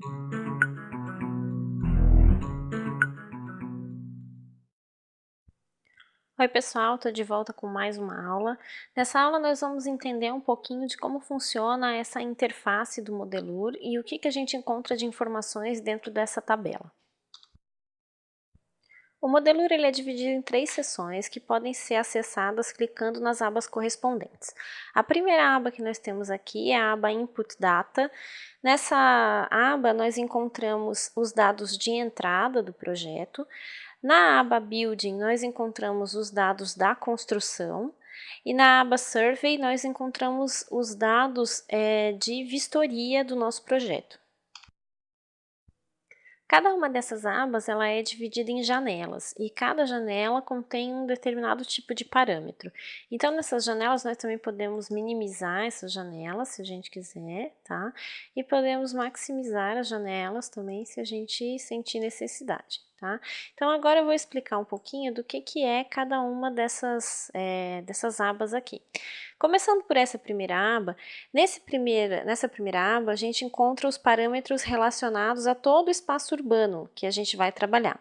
Oi pessoal, estou de volta com mais uma aula. Nessa aula nós vamos entender um pouquinho de como funciona essa interface do Modelur e o que a gente encontra de informações dentro dessa tabela. O Modelur ele é dividido em 3 seções que podem ser acessadas clicando nas abas correspondentes. A primeira aba que nós temos aqui é a aba Input Data. Nessa aba nós encontramos os dados de entrada do projeto. Na aba Building, nós encontramos os dados da construção e na aba Survey, nós encontramos os dados de vistoria do nosso projeto. Cada uma dessas abas ela é dividida em janelas e cada janela contém um determinado tipo de parâmetro. Então, nessas janelas, nós também podemos minimizar essas janelas, se a gente quiser, tá? E podemos maximizar as janelas também, se a gente sentir necessidade, tá? Então, agora eu vou explicar um pouquinho do que é cada uma dessas abas aqui. Começando por essa primeira aba, nessa primeira aba a gente encontra os parâmetros relacionados a todo o espaço urbano que a gente vai trabalhar.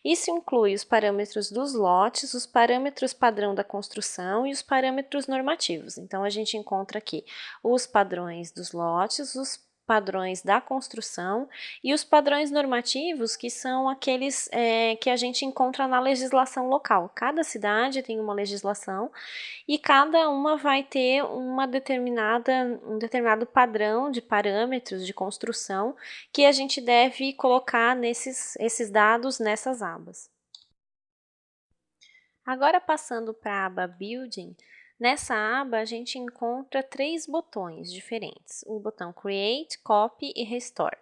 Isso inclui os parâmetros dos lotes, os parâmetros padrão da construção e os parâmetros normativos. Então, a gente encontra aqui os padrões dos lotes, os padrões da construção e os padrões normativos, que são aqueles que a gente encontra na legislação local. Cada cidade tem uma legislação e cada uma vai ter um determinado padrão de parâmetros de construção que a gente deve colocar esses dados nessas abas. Agora passando para a aba Building, nessa aba a gente encontra 3 botões diferentes, o botão Create, Copy e Restore.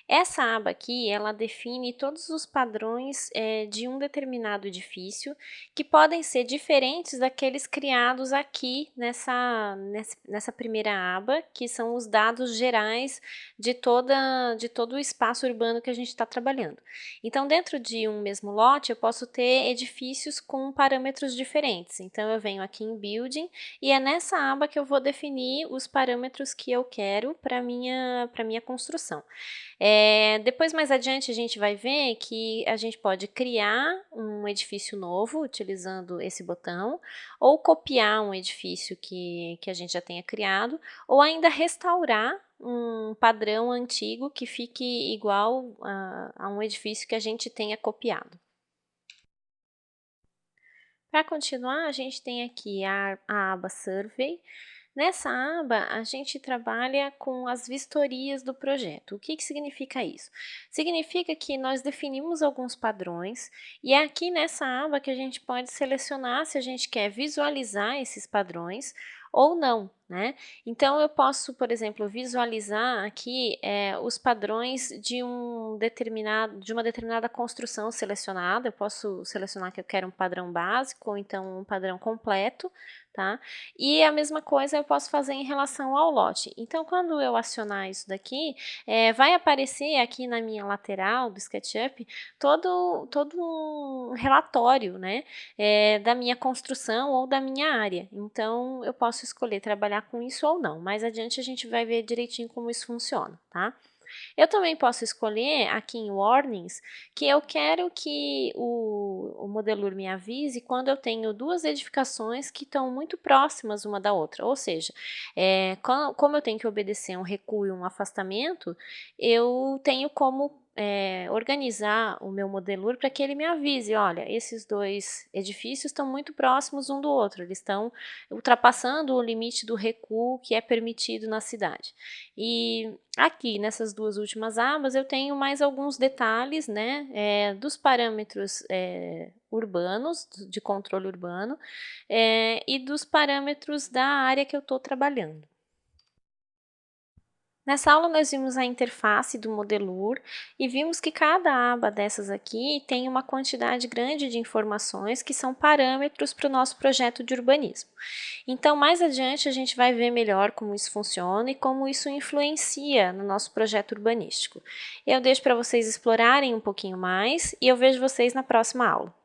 Essa aba aqui, ela define todos os padrões de um determinado edifício que podem ser diferentes daqueles criados aqui nessa primeira aba, que são os dados gerais de todo o espaço urbano que a gente está trabalhando. Então, dentro de um mesmo lote, eu posso ter edifícios com parâmetros diferentes. Então, eu venho aqui em Building e é nessa aba que eu vou definir os parâmetros que eu quero para minha construção. Depois, mais adiante, a gente vai ver que a gente pode criar um edifício novo utilizando esse botão, ou copiar um edifício que a gente já tenha criado, ou ainda restaurar um padrão antigo que fique igual a um edifício que a gente tenha copiado. Para continuar, a gente tem aqui a aba Survey. Nessa aba, a gente trabalha com as vistorias do projeto. O que significa isso? Significa que nós definimos alguns padrões e é aqui nessa aba que a gente pode selecionar se a gente quer visualizar esses padrões ou não, né? Então, eu posso, por exemplo, visualizar aqui os padrões de uma determinada construção selecionada. Eu posso selecionar que eu quero um padrão básico ou então um padrão completo, tá? E a mesma coisa eu posso fazer em relação ao lote. Então, quando eu acionar isso daqui, vai aparecer aqui na minha lateral do SketchUp todo um relatório, né, da minha construção ou da minha área. Então, eu posso escolher trabalhar com isso ou não. Mais adiante a gente vai ver direitinho como isso funciona, tá? Eu também posso escolher aqui em Warnings que eu quero que o Modelur me avise quando eu tenho duas edificações que estão muito próximas uma da outra. Ou seja, como eu tenho que obedecer um recuo e um afastamento, eu tenho como organizar o meu Modelur para que ele me avise, olha, esses dois edifícios estão muito próximos um do outro, eles estão ultrapassando o limite do recuo que é permitido na cidade. E aqui, nessas duas últimas abas, eu tenho mais alguns detalhes, né, dos parâmetros urbanos, de controle urbano, e dos parâmetros da área que eu estou trabalhando. Nessa aula nós vimos a interface do Modelur e vimos que cada aba dessas aqui tem uma quantidade grande de informações que são parâmetros para o nosso projeto de urbanismo. Então, mais adiante a gente vai ver melhor como isso funciona e como isso influencia no nosso projeto urbanístico. Eu deixo para vocês explorarem um pouquinho mais e eu vejo vocês na próxima aula.